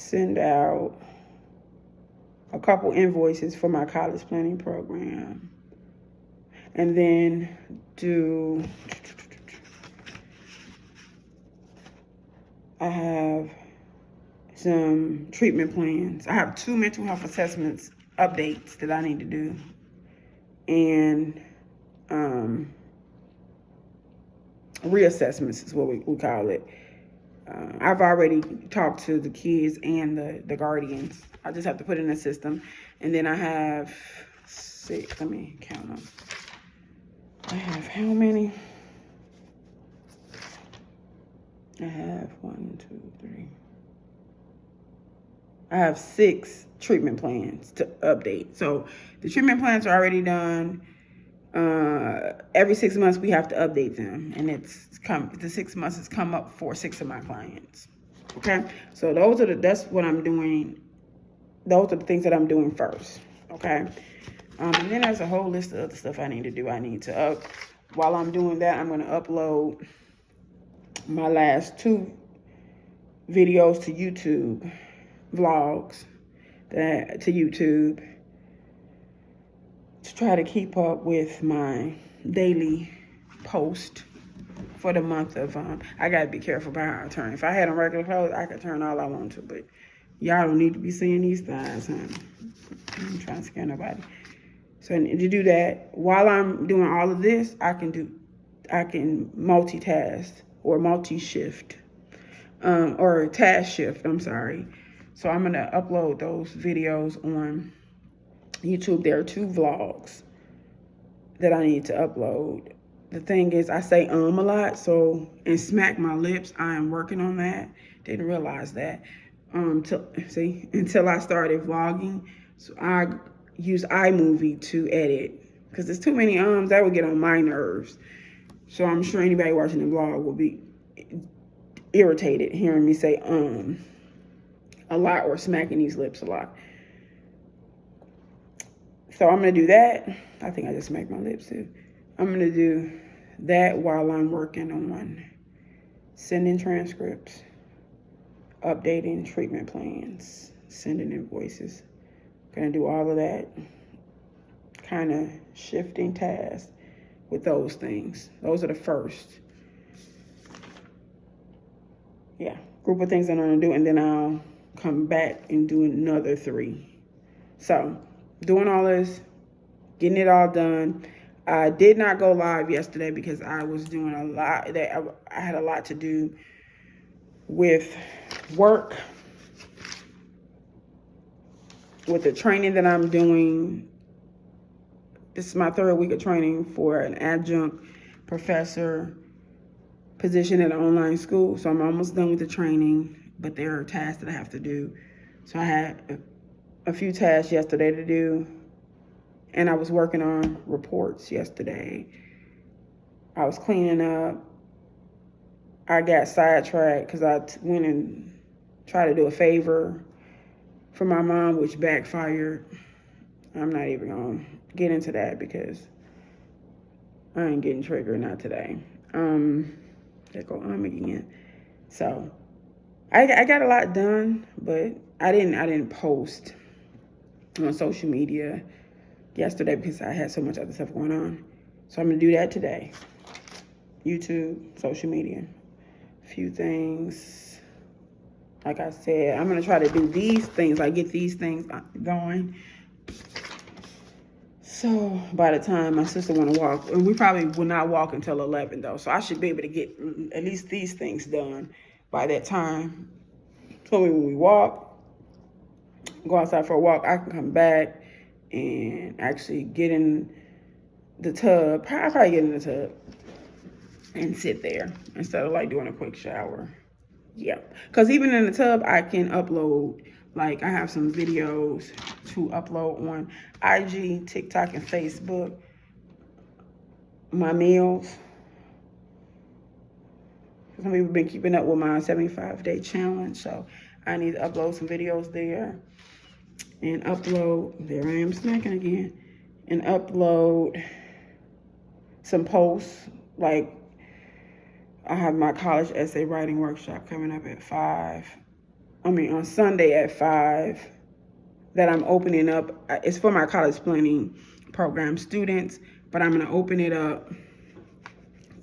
send out a couple invoices for my college planning program. And then I have some treatment plans. I have 2 mental health assessments updates that I need to do. And reassessments is what we call it. I've already talked to the kids and the guardians. I just have to put it in the system. And then I have 6, let me count them. I have how many? I have 1, 2, 3. I have 6 treatment plans to update. So the treatment plans are already done. Every 6 months we have to update them, and the 6 months has come up for 6 of my clients. Okay, so that's what I'm doing. Those are the things that I'm doing first. Okay, and then there's a whole list of other stuff I need to do. While I'm doing that, I'm going to upload my last 2 videos to YouTube, vlogs to YouTube, to try to keep up with my daily post for the month of I gotta be careful about how I turn. If I had on regular clothes, I could turn all I want to, but y'all don't need to be seeing these thighs, honey. I'm trying to scare nobody. So to do that, while I'm doing all of this, I can multitask or multi-shift, or task shift, I'm sorry. So I'm gonna upload those videos on YouTube. There are 2 vlogs that I need to upload. The thing is, I say a lot, and smack my lips. I am working on that. Didn't realize that until I started vlogging. So I use iMovie to edit, because there's too many that would get on my nerves. So I'm sure anybody watching the vlog will be irritated hearing me say a lot or smacking these lips a lot. So I'm going to do that. I think I just smacked my lips too. I'm going to do that while I'm working on sending transcripts, updating treatment plans, sending invoices. Going to do all of that, kind of shifting tasks with those things. Those are the first, group of things that I'm going to do, and then I'll come back and do another 3. So doing all this, getting it all done. I did not go live yesterday because I was doing a lot. I had a lot to do with work, with the training that I'm doing. This is my 3rd week of training for an adjunct professor position at an online school. So I'm almost done with the training, but there are tasks that I have to do. So I had a few tasks yesterday to do, and I was working on reports yesterday. I was cleaning up. I got sidetracked because I went and tried to do a favor for my mom, which backfired. I'm not even gonna get into that because I ain't getting triggered, not today. There go again. So I got a lot done, but I didn't post on social media yesterday because I had so much other stuff going on. So I'm gonna do that today. YouTube, social media, a few things. Like I said, I'm gonna try to do these things, like get these things going. So by the time my sister wanna walk, and we probably will not walk until 11 though, so I should be able to get at least these things done by that time. So when we walk, go outside for a walk, I can come back and actually get in the tub. I'll probably get in the tub and sit there instead of like doing a quick shower. Yeah, because even in the tub, I can upload, like I have some videos to upload on IG, TikTok, and Facebook. My meals. Some people have been keeping up with my 75-day challenge, so I need to upload some videos there. And upload, there I am smacking again, and upload some posts. Like I have my college essay writing workshop coming up at 5. on Sunday at 5 that I'm opening up. It's for my college planning program students, but I'm going to open it up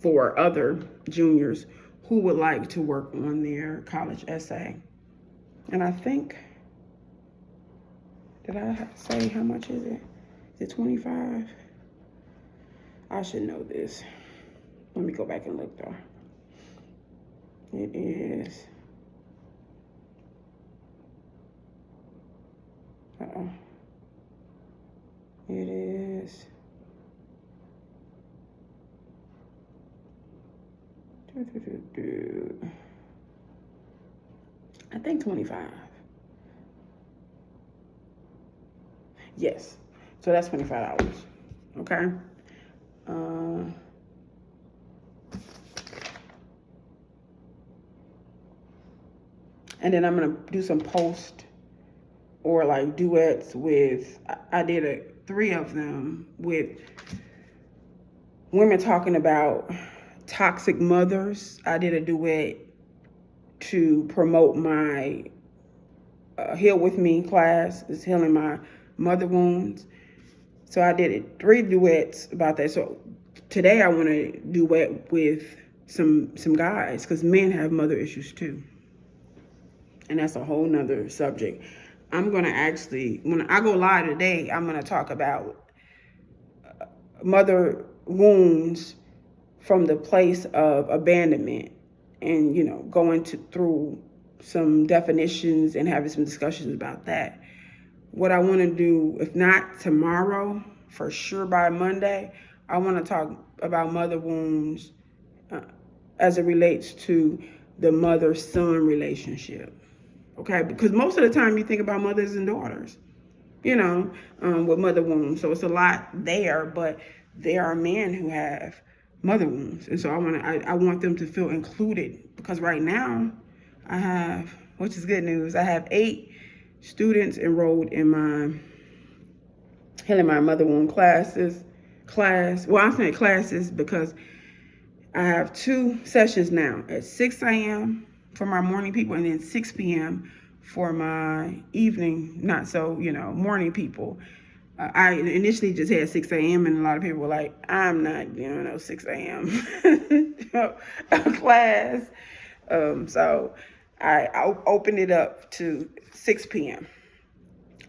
for other juniors who would like to work on their college essay. And I think, did I say how much is it? Is it 25? I should know this. Let me go back and look though. It is. It is. I think 25. Yes. So that's $25. Okay. And then I'm gonna do some post or like duets with, I did 3 of them with women talking about toxic mothers. I did a duet to promote my Heal With Me class. It's healing my mother wounds. So I did 3 duets about that. So today I want to duet with some guys, because men have mother issues too. And that's a whole nother subject. I'm going to actually, when I go live today, I'm going to talk about mother wounds from the place of abandonment, and, you know, going through some definitions and having some discussions about that. What I want to do, if not tomorrow, for sure by Monday, I want to talk about mother wounds as it relates to the mother-son relationship. Okay, because most of the time you think about mothers and daughters, you know, with mother wounds. So it's a lot there, but there are men who have mother wounds. And so I want them to feel included, because right now I have, which is good news, I have 8 students enrolled in my Healing My Mother Wound class. Well, I'm saying classes because I have 2 sessions now at 6 a.m. for my morning people, and then 6 p.m. for my evening, not so, morning people. I initially just had 6 a.m. and a lot of people were like, I'm not doing no 6 a.m. class. So I opened it up to 6 p.m.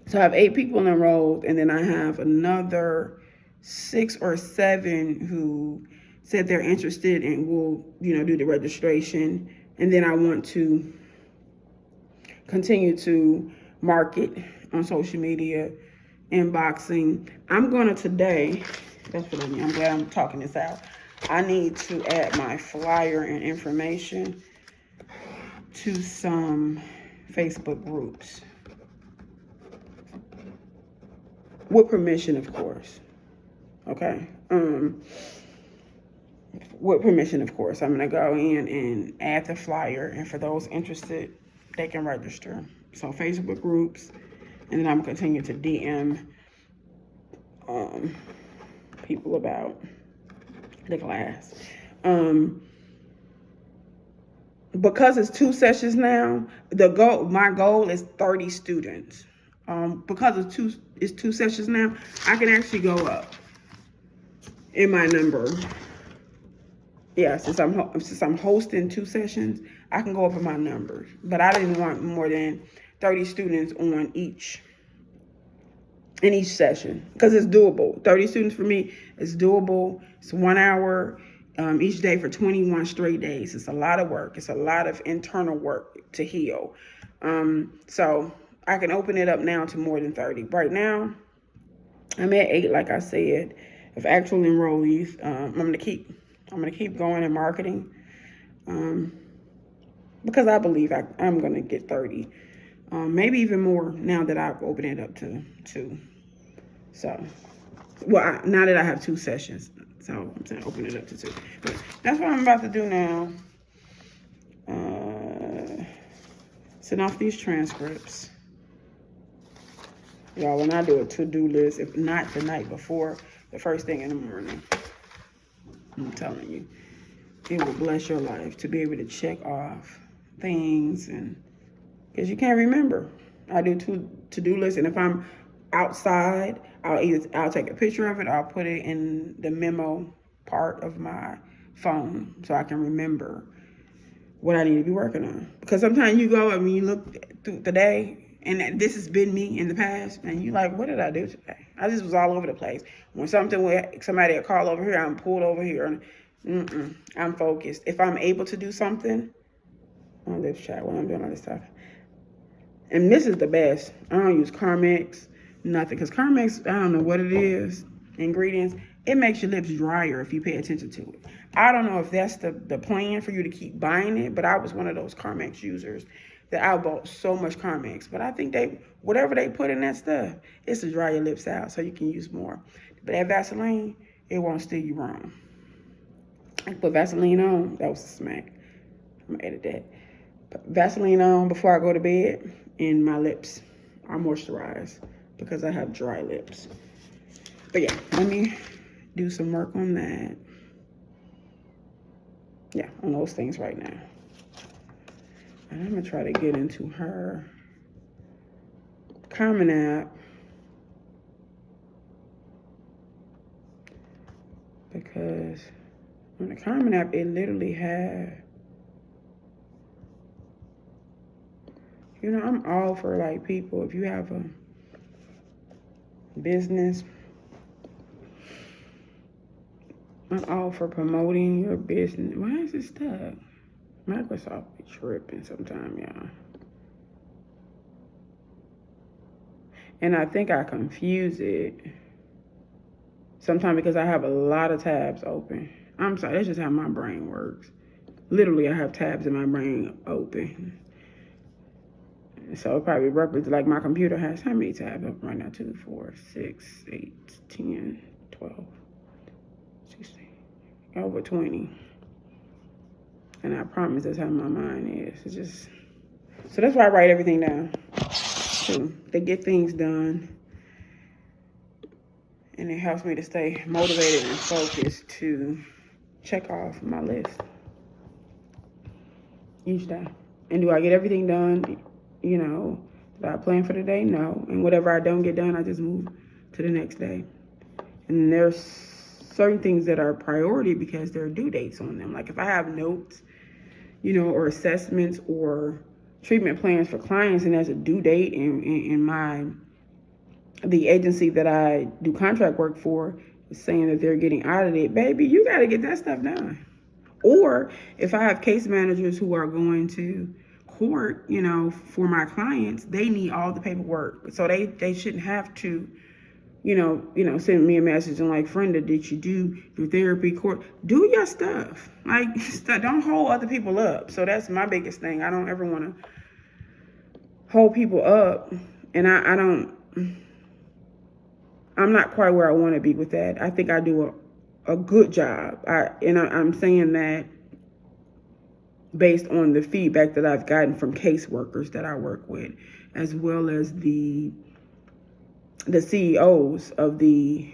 So I have 8 people enrolled, and then I have another 6 or 7 who said they're interested and will, do the registration. And then I want to continue to market on social media, inboxing. I'm going to today, that's what I mean, I'm glad I'm talking this out. I need to add my flyer and information to some Facebook groups. With permission, of course. Okay. With permission, of course. I'm going to go in and add the flyer. And for those interested, they can register. So Facebook groups. And then I'm going to continue to DM people about the class. Because it's 2 sessions now, my goal is 30 students. Because it's two sessions now, I can actually go up in my number. Yeah, since I'm hosting 2 sessions, I can go up in my numbers. But I didn't want more than 30 students in each session, because it's doable. 30 students for me is doable. It's 1 hour each day for 21 straight days. It's a lot of work. It's a lot of internal work to heal. So I can open it up now to more than 30. Right now, I'm at 8, like I said, of actual enrollees. I'm gonna keep going in marketing, because I believe I'm gonna get 30, maybe even more now that I've opened it up to 2. So, now that I have 2 sessions, so I'm saying open it up to 2. But that's what I'm about to do now. Send off these transcripts. Y'all, when I do a to-do list, if not the night before, the first thing in the morning, I'm telling you, it will bless your life to be able to check off things and because you can't remember. I do to-do lists, and if I'm outside, I'll take a picture of it, or I'll put it in the memo part of my phone so I can remember what I need to be working on. Because sometimes you go and you look through the day, and this has been me in the past, and you're like, what did I do today? I just was all over the place. When somebody will call over here, I'm pulled over here. I'm focused. If I'm able to do something on this chat when I'm doing all this stuff. And this is the best. I don't use Carmex, nothing. Because Carmex, I don't know what it is, ingredients, it makes your lips drier if you pay attention to it. I don't know if that's the plan for you to keep buying it, but I was one of those Carmex users that I bought so much Carmex. But I think whatever they put in that stuff, it's to dry your lips out so you can use more. But that Vaseline, it won't steer you wrong. I put Vaseline on, that was a smack. I'm gonna edit that. Put Vaseline on before I go to bed, and my lips are moisturized because I have dry lips. But yeah, let me do some work on that. Yeah, on those things right now. And I'm gonna try to get into her Common app because on the Common app, it literally had, you know, I'm all for like people, if you have a business, I'm all for promoting your business. Why is it stuck? Microsoft be tripping sometime, y'all. And I think I confuse it sometimes because I have a lot of tabs open. I'm sorry, that's just how my brain works. Literally, I have tabs in my brain open. So it probably represents, like my computer has how many tabs open right now? 2, 4, 6, 8, 10, 12, 16, over 20. And I promise that's how my mind is. It's just, so that's why I write everything down. Too. They get things done. And it helps me to stay motivated and focused to check off my list each day. And do I get everything done? You know, did I plan for the day? No. And whatever I don't get done, I just move to the next day. And there's certain things that are priority because there are due dates on them. Like if I have notes, you know, or assessments or treatment plans for clients and there's a due date in the agency that I do contract work for is saying that they're getting audited, baby, you got to get that stuff done. Or if I have case managers who are going to court, you know, for my clients, they need all the paperwork. So they shouldn't have to, you know, send me a message and like, Frenda, did you do your therapy court? Do your stuff. Like, don't hold other people up. So that's my biggest thing. I don't ever want to hold people up. And I'm not quite where I want to be with that. I think I do a good job. I'm saying that based on the feedback that I've gotten from caseworkers that I work with, as well as the CEOs of the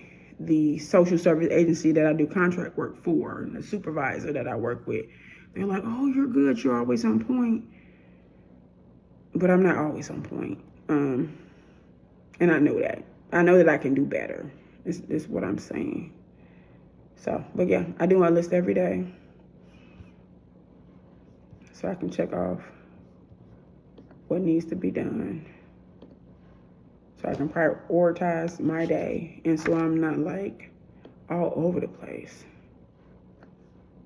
social service agency that I do contract work for, and the supervisor that I work with. They're like, oh, you're good. You're always on point. But I'm not always on point. And I know that. I know that I can do better. Is what I'm saying. So, but yeah, I do my list every day. So I can check off what needs to be done. So I can prioritize my day. And so I'm not like all over the place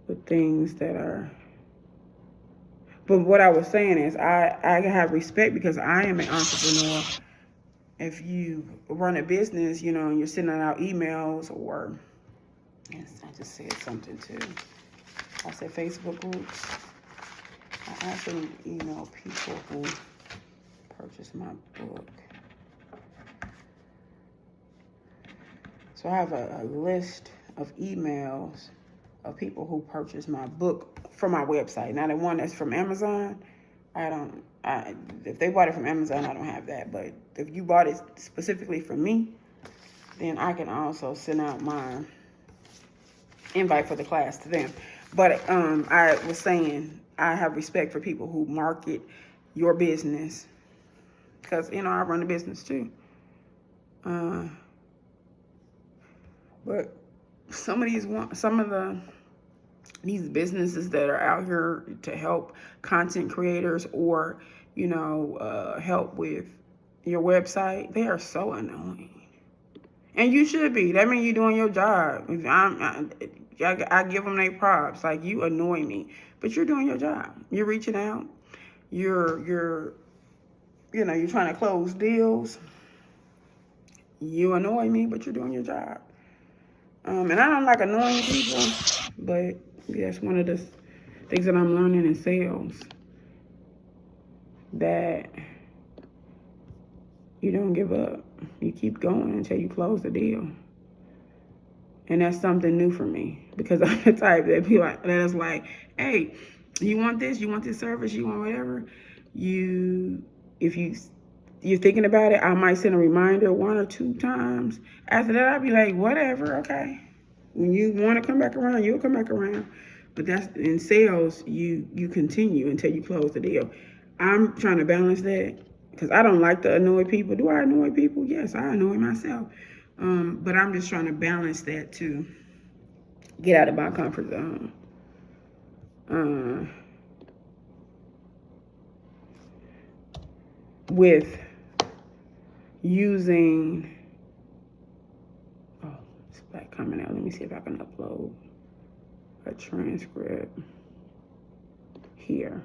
with things that are. But what I was saying is I have respect because I am an entrepreneur. If you run a business, you know, and you're sending out emails or, yes, I just said something too. I said Facebook groups. I actually email people who purchase my book. So I have a list of emails of people who purchase my book from my website. Now the one that's from Amazon, if they bought it from Amazon, I don't have that. But if you bought it specifically from me, then I can also send out my invite for the class to them. But I was saying I have respect for people who market your business. Because, you know, I run a business too. But some of these businesses that are out here to help content creators or, you know, help with your website, they are so annoying. And you should be. That means you're doing your job. I give them their props. Like, you annoy me, but you're doing your job. You're reaching out. You're trying to close deals. You annoy me, but you're doing your job. And I don't like annoying people, but that's one of the things that I'm learning in sales, that you don't give up. You keep going until you close the deal. And that's something new for me, because I'm the type that is like, hey, you want this? You want this service? You want whatever? If you're thinking about it, I might send a reminder 1 or 2 times. After that, I'll be like, whatever, okay. When you want to come back around, you'll come back around. But that's in sales, you continue until you close the deal. I'm trying to balance that, because I don't like to annoy people. Do I annoy people? Yes, I annoy myself. But I'm just trying to balance that to get out of my comfort zone. With using, it's back coming out. Let me see if I can upload a transcript here.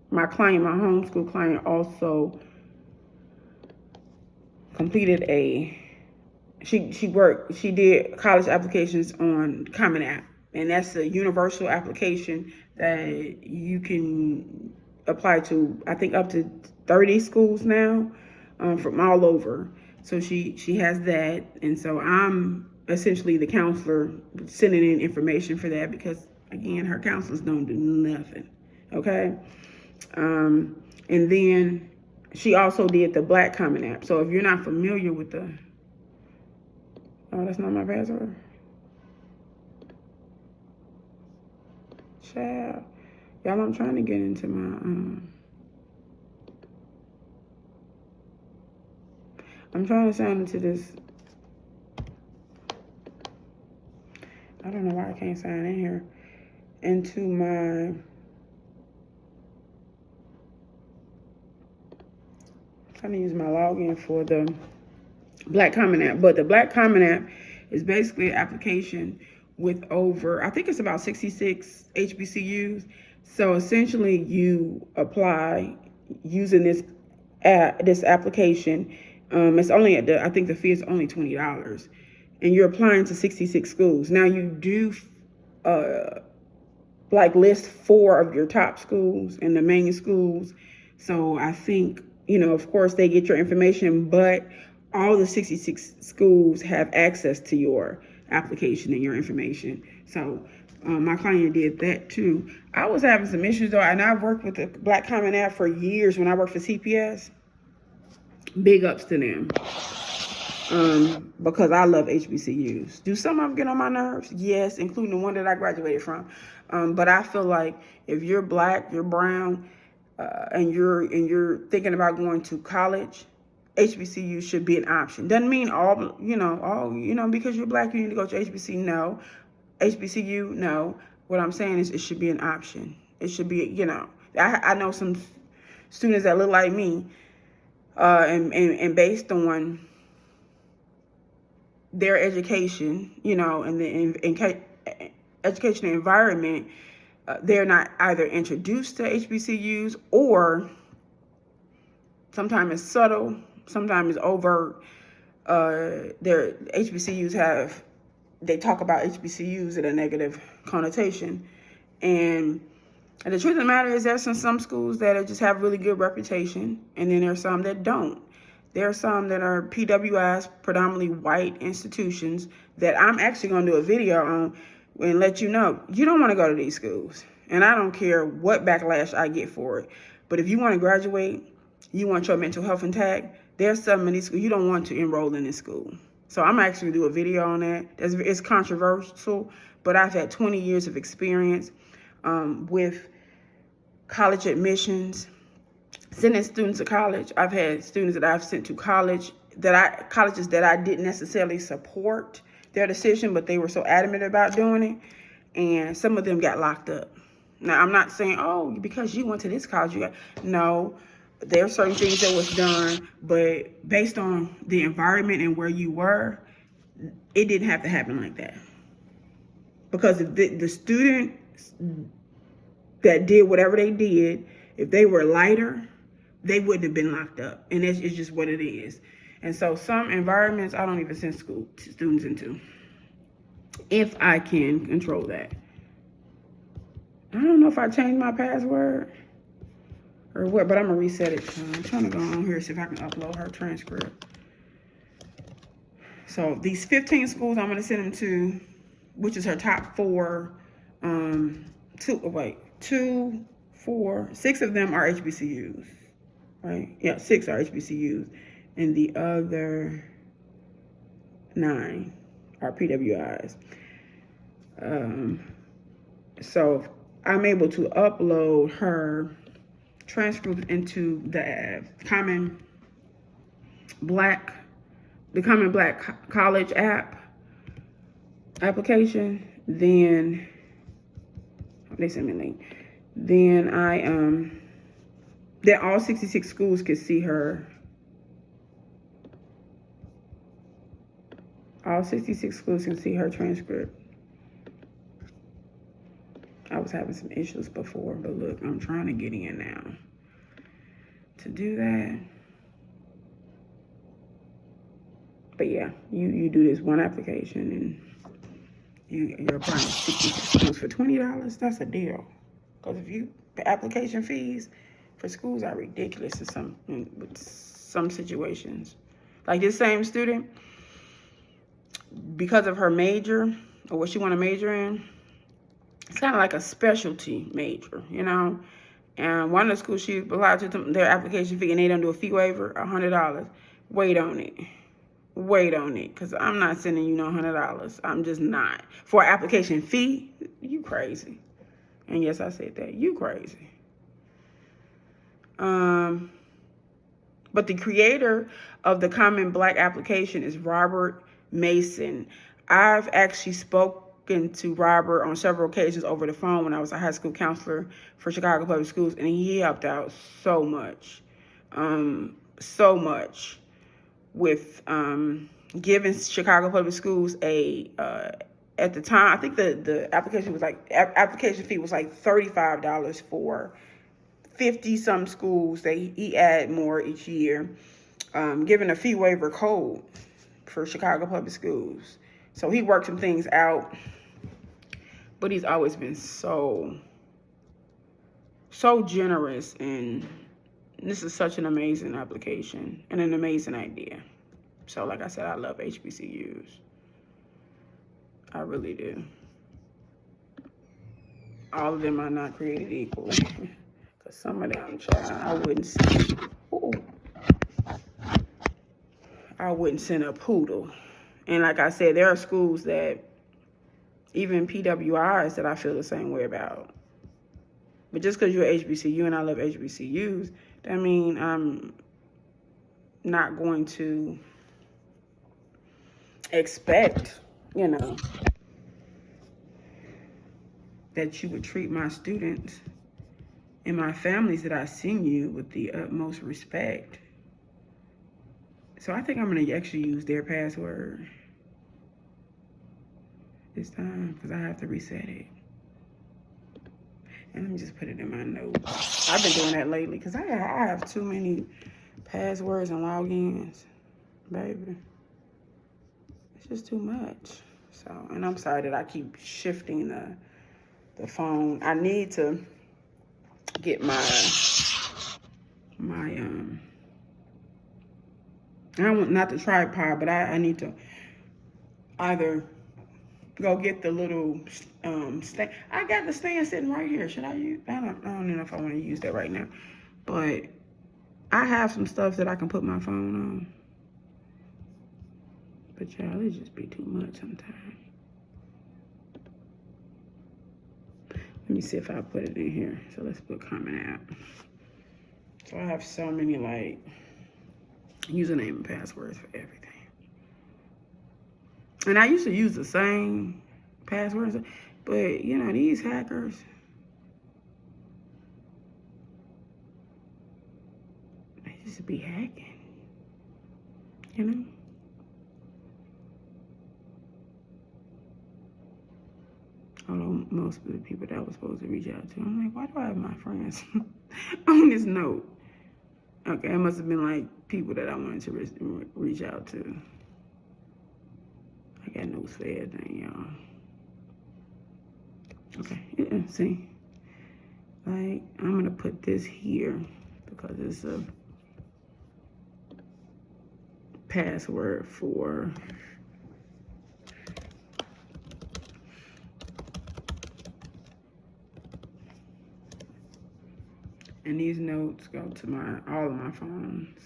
My homeschool client also completed she did college applications on Common App. And that's a universal application that you can apply to, I think, up to 30 schools now, from all over. So she has that. And so I'm essentially the counselor sending in information for that, because, again, her counselors don't do nothing. Okay? And then she also did the Black Common App. So if you're not familiar with oh, that's not my password. Child. Y'all, I'm trying to get into my, I'm trying to sign into this. I don't know why I can't sign in here. Into my, I'm trying to use my login for the Black Common App. But the Black Common App is basically an application with over, I think it's about 66 HBCUs. So essentially you apply using this application. It's only I think the fee is only $20, and you're applying to 66 schools. Now you do list 4 of your top schools and the main schools. So I think, of course they get your information, but all the 66 schools have access to your application and your information. So my client did that too. I was having some issues though, and I've worked with the Black Common App for years when I worked for CPS. Big ups to them. Because I love HBCUs. Do some of them get on my nerves? Yes, including the one that I graduated from. But I feel like if you're Black, you're brown, and you're thinking about going to college, HBCU should be an option. Doesn't mean all, because you're Black, you need to go to HBCU, no. What I'm saying is it should be an option. It should be, I know some students that look like me, and based on their education, and the educational environment, they're not either introduced to HBCUs, or sometimes it's subtle, sometimes it's overt. Their HBCUs they talk about HBCUs in a negative connotation. And the truth of the matter is there's some schools that just have really good reputation, and then there's some that don't. There are some that are PWIs, predominantly white institutions, that I'm actually going to do a video on and let you know, you don't want to go to these schools. And I don't care what backlash I get for it. But if you want to graduate, you want your mental health intact, there's some in these schools, you don't want to enroll in this school. So I'm actually going to do a video on that. It's controversial, but I've had 20 years of experience with college admissions, sending students to college. I've had students that I've sent to colleges that I didn't necessarily support their decision, but they were so adamant about doing it, and some of them got locked up. Now, I'm not saying, oh, because you went to this college, you got, no, there are certain things that was done, but based on the environment and where you were, it didn't have to happen like that. Because if the students that did whatever they did, if they were lighter, they wouldn't have been locked up. And it's just what it is. And so some environments I don't even send students into, if I can control that. I don't know if I changed my password or what, but I'm gonna reset it. I'm trying to go on here, see if I can upload her transcript. So these 15 schools I'm gonna send them to, which is her top 4, 6 of them are HBCUs, right? Yeah, 6 are HBCUs, and the other 9 are PWIs. So I'm able to upload her transcript into the Common Black College application. Then they sent me a link. Then then all 66 schools can see her. All 66 schools can see her transcript. I was having some issues before, but look, I'm trying to get in now. To do that. But yeah, you do this one application and you're applying 66 schools for $20. That's a deal. Because the application fees for schools are ridiculous with some situations. Like this same student, because of her major or what she want to major in, it's kind of like a specialty major, you know. And one of the schools she applied to, their application fee, and they don't do a fee waiver, $100. Wait on it. Wait on it, because I'm not sending you no $100. I'm just not. For an application fee, you crazy. And yes, I said that. You crazy. But the creator of the Common Black application is Robert Mason. I've actually spoken to Robert on several occasions over the phone when I was a high school counselor for Chicago Public Schools, and he helped out so much. So much with giving Chicago Public Schools at the time, I think the application fee was like $35 for 50 some schools. He add more each year, giving a fee waiver code for Chicago Public Schools. So he worked some things out, but he's always been so generous, and this is such an amazing application and an amazing idea. So like I said, I love HBCUs. I really do. All of them are not created equal. Because some of them, I wouldn't send. Ooh. I wouldn't send a poodle. And like I said, there are schools that, even PWIs, that I feel the same way about. But just because you're HBCU and I love HBCUs, that mean I'm not going to expect, that you would treat my students and my families that I send you with the utmost respect. So I think I'm going to actually use their password this time, because I have to reset it. And let me just put it in my notes. I've been doing that lately because I have too many passwords and logins, baby. It's just too much. So, and I'm sorry that I keep shifting the phone. I need to get my I want, not the tripod, but I need to either go get the little stand. I got the stand sitting right here. Should I use? I don't know if I want to use that right now, but I have some stuff that I can put my phone on. But y'all, it just be too much sometimes. Let me see if I put it in here. So let's put Common App. So I have so many like username and passwords for everything. And I used to use the same passwords, but you know, these hackers, they just be hacking, you know? Although most of the people that I was supposed to reach out to, I'm like, why do I have my friends on this note? Okay, it must have been like people that I wanted to reach out to. I got no fair thing, y'all. Okay, yeah, see? Like, I'm gonna put this here because it's a password for and these notes go to all of my phones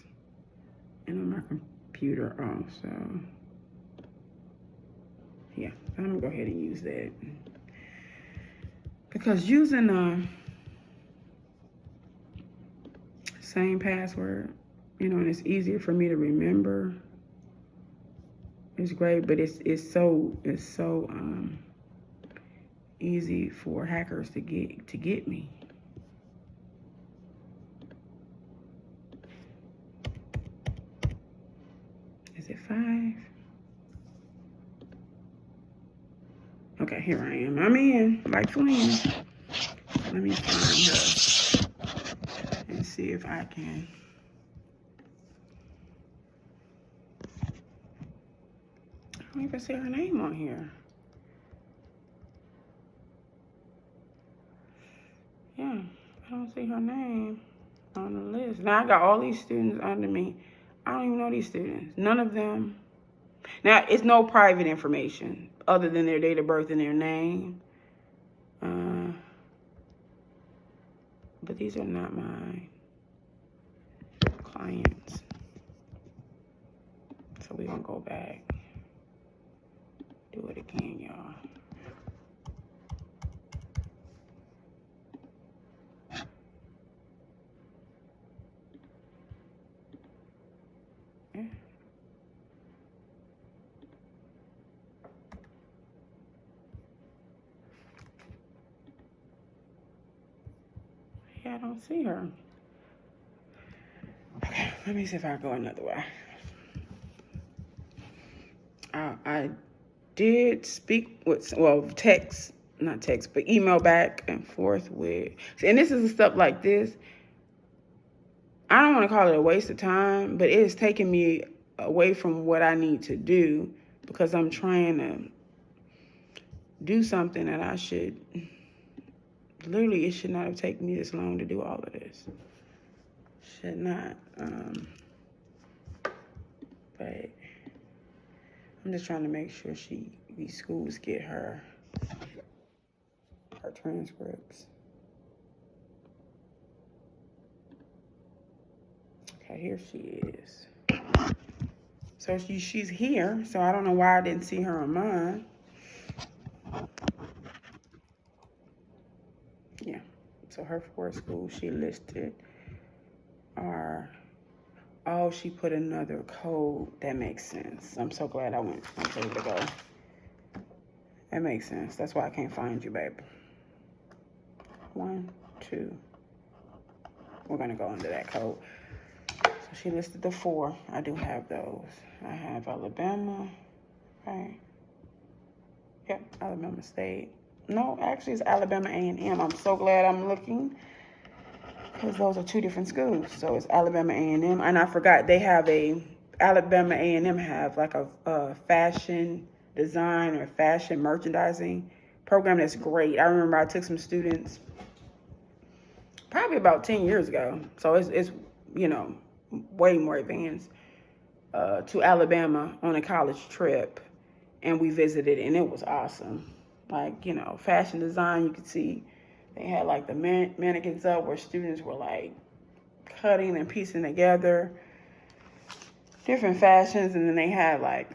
and on my computer also. Yeah, I'm gonna go ahead and use that. Because using the same password, you know, and it's easier for me to remember. It's great, but it's so easy for hackers to get me. Is it 5? Okay, here I am. I'm in, like Flynn. Let me find her and see if I can. I don't even see her name on here. Yeah, I don't see her name on the list. Now I got all these students under me. I don't even know these students. None of them. Now, it's no private information other than their date of birth and their name. But these are not my clients. So we're gonna go back. Do it again, y'all. Yeah. Yeah, I don't see her. Okay, let me see if I go another way. I did speak with, well, not text, but email back and forth with, and this is stuff like this. I don't want to call it a waste of time, but it is taking me away from what I need to do because I'm trying to do something that I should, literally, it should not have taken me this long to do all of this. Should not. But I'm just trying to make sure these schools get her transcripts. Okay, here she is. So she's here, so I don't know why I didn't see her on mine. Yeah, so her 4 schools she listed are, oh, she put another code. That makes sense. I'm so glad I was able to go. That makes sense. That's why I can't find you, babe. 1, 2. We're gonna go into that code. So she listed the 4. I do have those. I have Alabama, right? Yep, Alabama State. No, actually it's Alabama A&M. I'm so glad I'm looking because those are 2 different schools. So it's Alabama A&M, and I forgot they have Alabama A&M have like a fashion design or fashion merchandising program that's great. I remember I took some students probably about 10 years ago. So it's you know, way more advanced to Alabama on a college trip, and we visited, and it was awesome. Like, you know, fashion design, you could see they had like the mannequins up where students were like cutting and piecing together different fashions, and then they had like